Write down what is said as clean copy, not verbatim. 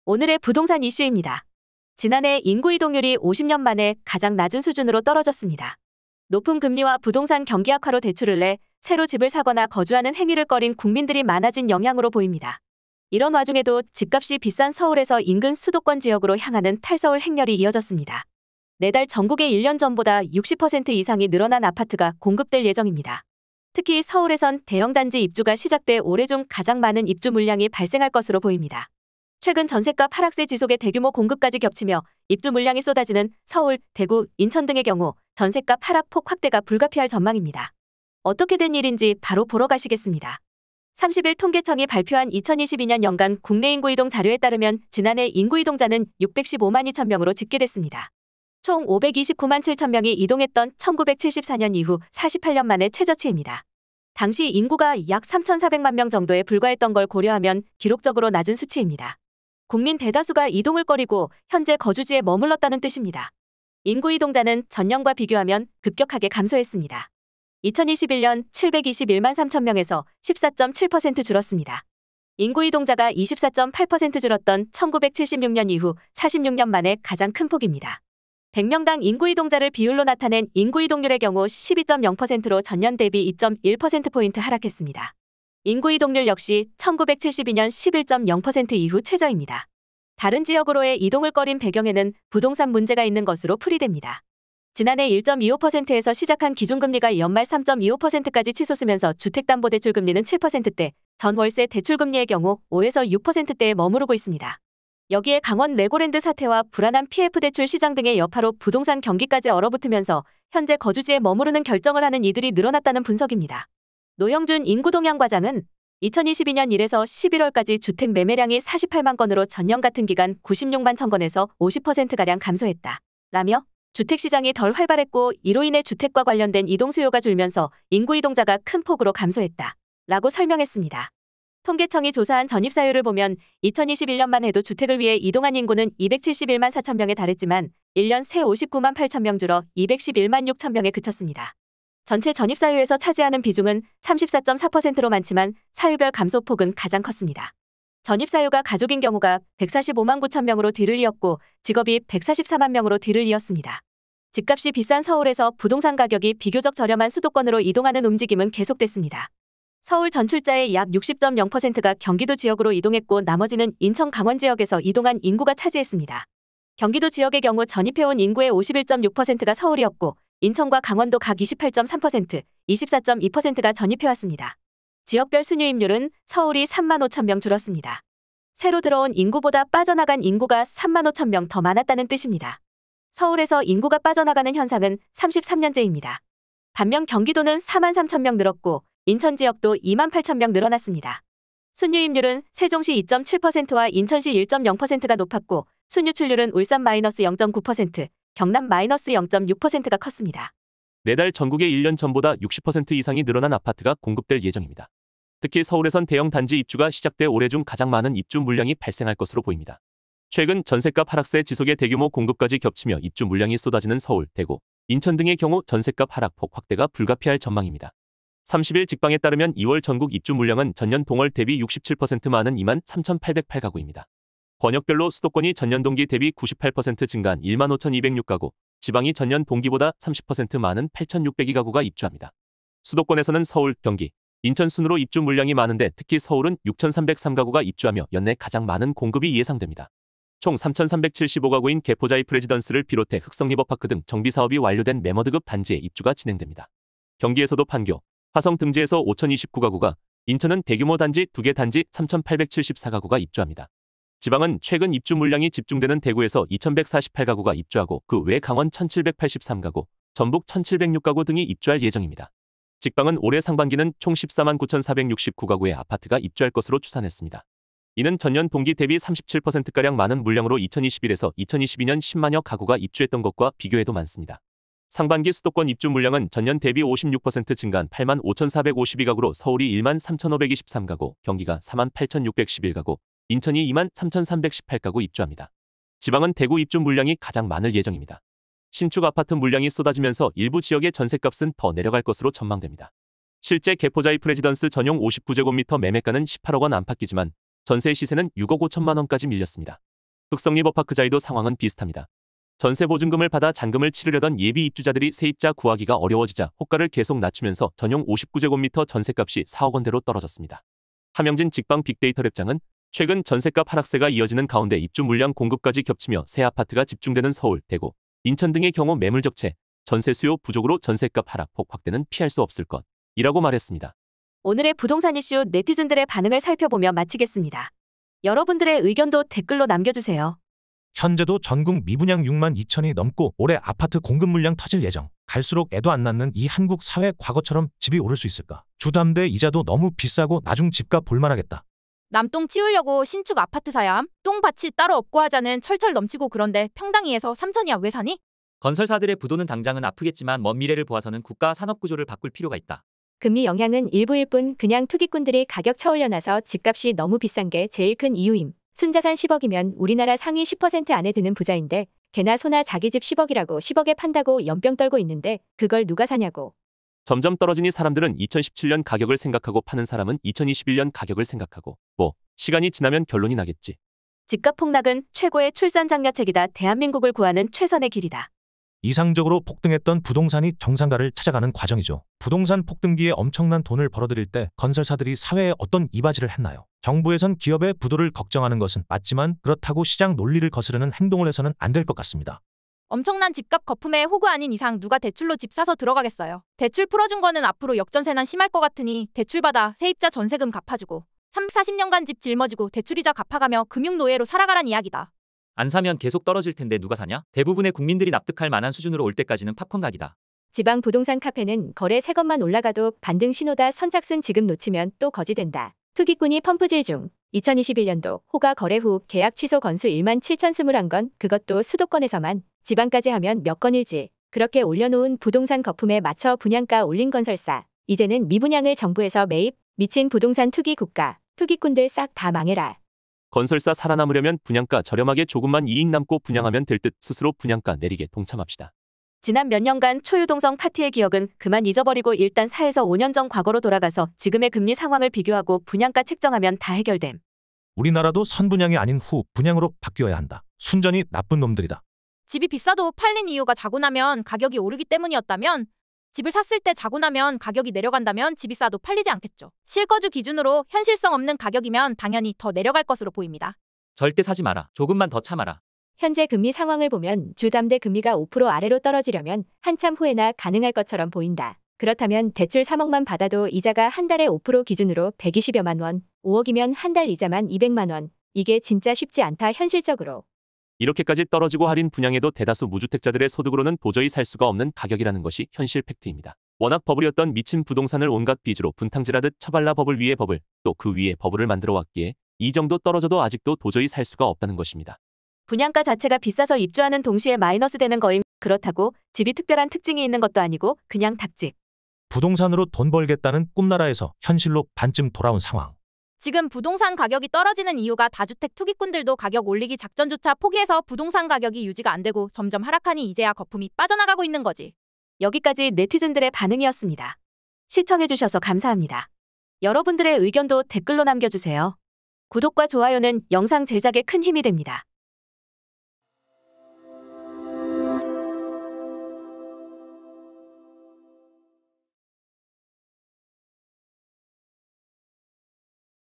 오늘의 부동산 이슈입니다. 지난해 인구 이동률이 50년 만에 가장 낮은 수준으로 떨어졌습니다. 높은 금리와 부동산 경기 악화로 대출을 내 새로 집을 사거나 거주하는 행위를 꺼린 국민들이 많아진 영향으로 보입니다. 이런 와중에도 집값이 비싼 서울에서 인근 수도권 지역으로 향하는 탈서울 행렬이 이어졌습니다. 내달 전국에 1년 전보다 60% 이상이 늘어난 아파트가 공급될 예정입니다. 특히 서울에선 대형 단지 입주가 시작돼 올해 중 가장 많은 입주 물량이 발생할 것으로 보입니다. 최근 전셋값 하락세 지속의 대규모 공급까지 겹치며 입주 물량이 쏟아지는 서울, 대구, 인천 등의 경우 전셋값 하락폭 확대가 불가피할 전망입니다. 어떻게 된 일인지 바로 보러 가시겠습니다. 30일 통계청이 발표한 2022년 연간 국내 인구 이동 자료에 따르면 지난해 인구 이동자는 615만 2천 명으로 집계됐습니다. 총 529만 7천 명이 이동했던 1974년 이후 48년 만의 최저치입니다. 당시 인구가 약 3,400만 명 정도에 불과했던 걸 고려하면 기록적으로 낮은 수치입니다. 국민 대다수가 이동을 꺼리고 현재 거주지에 머물렀다는 뜻입니다. 인구 이동자는 전년과 비교하면 급격하게 감소했습니다. 2021년 721만 3천 명에서 14.7% 줄었습니다. 인구 이동자가 24.8% 줄었던 1976년 이후 46년 만에 가장 큰 폭입니다. 100명당 인구 이동자를 비율로 나타낸 인구 이동률의 경우 12.0%로 전년 대비 2.1%포인트 하락했습니다. 인구 이동률 역시 1972년 11.0% 이후 최저입니다. 다른 지역으로의 이동을 꺼린 배경에는 부동산 문제가 있는 것으로 풀이됩니다. 지난해 1.25%에서 시작한 기준금리가 연말 3.25%까지 치솟으면서 주택담보대출 금리는 7%대, 전월세 대출금리의 경우 5에서 6%대에 머무르고 있습니다. 여기에 강원 레고랜드 사태와 불안한 PF대출 시장 등의 여파로 부동산 경기까지 얼어붙으면서 현재 거주지에 머무르는 결정을 하는 이들이 늘어났다는 분석입니다. 노영준 인구동향과장은 2022년 1에서 11월까지 주택 매매량이 48만 건으로 전년 같은 기간 96만 천 건에서 50%가량 감소했다. 라며 주택시장이 덜 활발했고 이로 인해 주택과 관련된 이동 수요가 줄면서 인구 이동자가 큰 폭으로 감소했다. 라고 설명했습니다. 통계청이 조사한 전입사유를 보면 2021년만 해도 주택을 위해 이동한 인구는 271만 4천 명에 달했지만 1년 새 59만 8천 명 줄어 211만 6천 명에 그쳤습니다. 전체 전입사유에서 차지하는 비중은 34.4%로 많지만 사유별 감소폭은 가장 컸습니다. 전입사유가 가족인 경우가 145만 9천 명으로 뒤를 이었고 직업이 144만 명으로 뒤를 이었습니다. 집값이 비싼 서울에서 부동산 가격이 비교적 저렴한 수도권으로 이동하는 움직임은 계속됐습니다. 서울 전출자의 약 60.0%가 경기도 지역으로 이동했고 나머지는 인천 강원 지역에서 이동한 인구가 차지했습니다. 경기도 지역의 경우 전입해온 인구의 51.6%가 서울이었고 인천과 강원도 각 28.3%, 24.2%가 전입해왔습니다. 지역별 순유입률은 서울이 3만 5천 명 줄었습니다. 새로 들어온 인구보다 빠져나간 인구가 3만 5천 명 더 많았다는 뜻입니다. 서울에서 인구가 빠져나가는 현상은 33년째입니다. 반면 경기도는 4만 3천 명 늘었고 인천 지역도 2만 8천 명 늘어났습니다. 순유입률은 세종시 2.7%와 인천시 1.0%가 높았고 순유출률은 울산 -0.9%, 경남 -0.6%가 컸습니다. 내달 전국에 1년 전보다 60% 이상이 늘어난 아파트가 공급될 예정입니다. 특히 서울에선 대형 단지 입주가 시작돼 올해 중 가장 많은 입주 물량이 발생할 것으로 보입니다. 최근 전셋값 하락세 지속의 대규모 공급까지 겹치며 입주 물량이 쏟아지는 서울, 대구, 인천 등의 경우 전셋값 하락폭 확대가 불가피할 전망입니다. 30일 직방에 따르면 2월 전국 입주 물량은 전년 동월 대비 67% 많은 2만 3,808가구입니다. 권역별로 수도권이 전년 동기 대비 98% 증가한 1만 5,206가구, 지방이 전년 동기보다 30% 많은 8,602가구가 입주합니다. 수도권에서는 서울, 경기, 인천 순으로 입주 물량이 많은데 특히 서울은 6,303가구가 입주하며 연내 가장 많은 공급이 예상됩니다. 총 3,375가구인 개포자이 프레지던스를 비롯해 흑성리버파크 등 정비사업이 완료된 매머드급 단지에 입주가 진행됩니다. 경기에서도 판교, 화성 등지에서 5,029가구가, 인천은 대규모 단지 2개 단지 3,874가구가 입주합니다. 지방은 최근 입주 물량이 집중되는 대구에서 2,148가구가 입주하고 그 외 강원 1,783가구, 전북 1,706가구 등이 입주할 예정입니다. 직방은 올해 상반기는 총 14만 9,469가구의 아파트가 입주할 것으로 추산했습니다. 이는 전년 동기 대비 37%가량 많은 물량으로 2021에서 2022년 10만여 가구가 입주했던 것과 비교해도 많습니다. 상반기 수도권 입주 물량은 전년 대비 56% 증가한 8만 5,452가구로 서울이 1만 3,523가구, 경기가 4만 8,611가구, 인천이 2만 3,318가구 입주합니다. 지방은 대구 입주 물량이 가장 많을 예정입니다. 신축 아파트 물량이 쏟아지면서 일부 지역의 전셋값은 더 내려갈 것으로 전망됩니다. 실제 개포자이 프레지던스 전용 59제곱미터 매매가는 18억 원 안팎이지만 전세 시세는 6억 5천만 원까지 밀렸습니다. 흑성리버파크자이도 상황은 비슷합니다. 전세 보증금을 받아 잔금을 치르려던 예비 입주자들이 세입자 구하기가 어려워지자 호가를 계속 낮추면서 전용 59제곱미터 전세값이 4억 원대로 떨어졌습니다. 함영진 직방 빅데이터 랩장은 최근 전세값 하락세가 이어지는 가운데 입주 물량 공급까지 겹치며 새 아파트가 집중되는 서울, 대구, 인천 등의 경우 매물 적체, 전세 수요 부족으로 전세값 하락폭 확대는 피할 수 없을 것이라고 말했습니다. 오늘의 부동산 이슈 네티즌들의 반응을 살펴보며 마치겠습니다. 여러분들의 의견도 댓글로 남겨주세요. 현재도 전국 미분양 6만 2천이 넘고 올해 아파트 공급 물량 터질 예정. 갈수록 애도 안 낳는 이 한국 사회 과거처럼 집이 오를 수 있을까? 주담대 이자도 너무 비싸고 나중 집값 볼만하겠다. 남똥 치우려고 신축 아파트 사야 함? 똥밭이 따로 없고 하자는 철철 넘치고 그런데 평당 2에서 3천이야 왜 사니? 건설사들의 부도는 당장은 아프겠지만 먼 미래를 보아서는 국가 산업 구조를 바꿀 필요가 있다. 금리 영향은 일부일 뿐 그냥 투기꾼들이 가격 쳐올려놔서 집값이 너무 비싼 게 제일 큰 이유임. 순자산 10억이면 우리나라 상위 10% 안에 드는 부자인데 걔나 소나 자기 집 10억이라고 10억에 판다고 연병 떨고 있는데 그걸 누가 사냐고. 점점 떨어지니 사람들은 2017년 가격을 생각하고 파는 사람은 2021년 가격을 생각하고 시간이 지나면 결론이 나겠지. 집값 폭락은 최고의 출산 장려책이다. 대한민국을 구하는 최선의 길이다. 이상적으로 폭등했던 부동산이 정상가를 찾아가는 과정이죠. 부동산 폭등기에 엄청난 돈을 벌어들일 때 건설사들이 사회에 어떤 이바지를 했나요? 정부에선 기업의 부도를 걱정하는 것은 맞지만 그렇다고 시장 논리를 거스르는 행동을 해서는 안 될 것 같습니다. 엄청난 집값 거품에 호구 아닌 이상 누가 대출로 집 사서 들어가겠어요. 대출 풀어준 거는 앞으로 역전세난 심할 것 같으니 대출받아 세입자 전세금 갚아주고 3, 40년간 집 짊어지고 대출이자 갚아가며 금융노예로 살아가란 이야기다. 안 사면 계속 떨어질 텐데 누가 사냐? 대부분의 국민들이 납득할 만한 수준으로 올 때까지는 팝콘 각이다. 지방 부동산 카페는 거래 세 것만 올라가도 반등 신호다. 선착순 지금 놓치면 또 거지된다. 투기꾼이 펌프질 중. 2021년도 호가 거래 후 계약 취소 건수 1만 7,021건, 그것도 수도권에서만. 지방까지 하면 몇 건일지. 그렇게 올려놓은 부동산 거품에 맞춰 분양가 올린 건설사. 이제는 미분양을 정부에서 매입. 미친 부동산 투기 국가. 투기꾼들 싹 다 망해라. 건설사 살아남으려면 분양가 저렴하게 조금만 이익 남고 분양하면 될 듯. 스스로 분양가 내리게 동참합시다. 지난 몇 년간 초유동성 파티의 기억은 그만 잊어버리고 일단 4에서 5년 전 과거로 돌아가서 지금의 금리 상황을 비교하고 분양가 책정하면 다 해결됨. 우리나라도 선분양이 아닌 후 분양으로 바뀌어야 한다. 순전히 나쁜 놈들이다. 집이 비싸도 팔린 이유가 자고 나면 가격이 오르기 때문이었다면 집을 샀을 때 자고 나면 가격이 내려간다면 집이 싸도 팔리지 않겠죠. 실거주 기준으로 현실성 없는 가격이면 당연히 더 내려갈 것으로 보입니다. 절대 사지 마라. 조금만 더 참아라. 현재 금리 상황을 보면 주담대 금리가 5% 아래로 떨어지려면 한참 후에나 가능할 것처럼 보인다. 그렇다면 대출 3억만 받아도 이자가 한 달에 5% 기준으로 120여만 원, 5억이면 한 달 이자만 200만 원. 이게 진짜 쉽지 않다 현실적으로. 이렇게까지 떨어지고 할인 분양에도 대다수 무주택자들의 소득으로는 도저히 살 수가 없는 가격이라는 것이 현실 팩트입니다. 워낙 버블이었던 미친 부동산을 온갖 빚으로 분탕질하듯 처발라 버블 위에 버블, 또 그 위에 버블을 만들어 왔기에 이 정도 떨어져도 아직도 도저히 살 수가 없다는 것입니다. 분양가 자체가 비싸서 입주하는 동시에 마이너스 되는 거임. 그렇다고 집이 특별한 특징이 있는 것도 아니고 그냥 닭집. 부동산으로 돈 벌겠다는 꿈나라에서 현실로 반쯤 돌아온 상황. 지금 부동산 가격이 떨어지는 이유가 다주택 투기꾼들도 가격 올리기 작전조차 포기해서 부동산 가격이 유지가 안 되고 점점 하락하니 이제야 거품이 빠져나가고 있는 거지. 여기까지 네티즌들의 반응이었습니다. 시청해주셔서 감사합니다. 여러분들의 의견도 댓글로 남겨주세요. 구독과 좋아요는 영상 제작에 큰 힘이 됩니다.